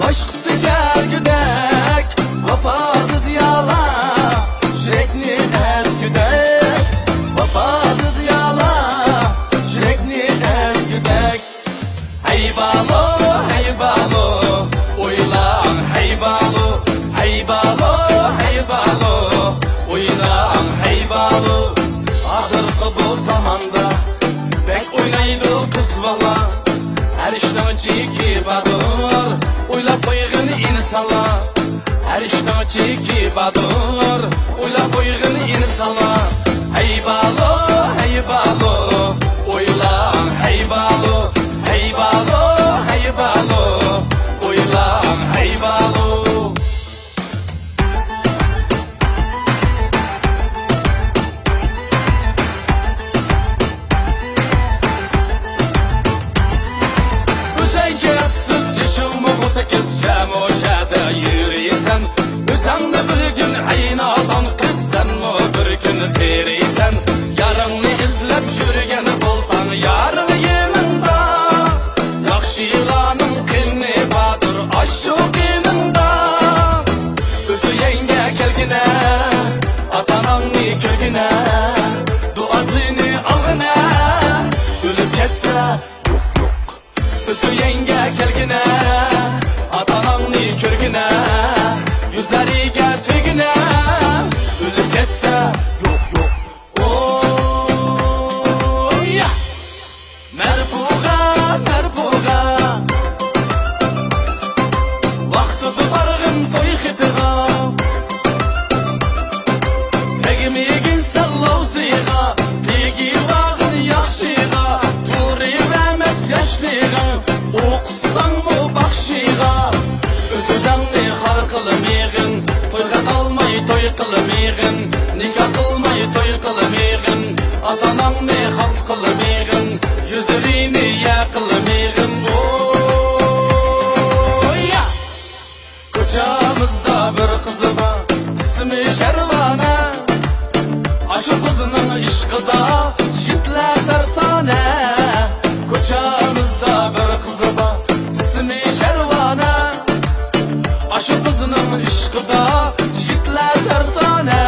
Aşkısı gelgüdek, vefasız yalan, yürekni ezgüdek, vefasız yalan, yürekni ezgüdek. Hey balo, hey balo, uylan hey balo, hey balo, hey balo, uylan hey balo. Hazırkı bu zamanda bek oynaydı kız bala, her işten çeki badır, uylap koyğun insala. Her işten çeki badır, uylap koyğun insala. Hey balo, hey balo, uylan hey balo, hey balo, hey balo, uylan hey balo. Özenkepsiz yaşılma bu 8 şemuşada yürüysen, özende bilgin aynadan kızsan mı bir gün teriysen. Yarını izlep yürügen bolsan yarın yanında, yakşılanın kılını badır aşık yanında. Özü yenge kelgine, atananını körgüne, duasını algına, ölüp kesse yok yok. Özü yenge kelgine, atananını körgüne, yüzleri gezfigine, ölüp kesse yok yok. Oh yeah. Merpuğa, merpuğa, vaktıdı barğın toy xitiğa, tegmigin sallavsığa, tegi vağın yaxşığa, turi vermez yaşlığa, oqsan mı bakşığa. Özüzanni xar qılmığın, toyğa almay toy qılmığın, nikah qılmay toy qılmığın, atananni xap qılmığın, yüzlerini ya qılmığın. Oh yeah. Koçamızda bir kızı var, ismi Şervana. Aşı kızının işkıda şitler sersane. Koçamızda bir kızı var, ismi Şervana. Aşı kızının işkıda şitler sersane.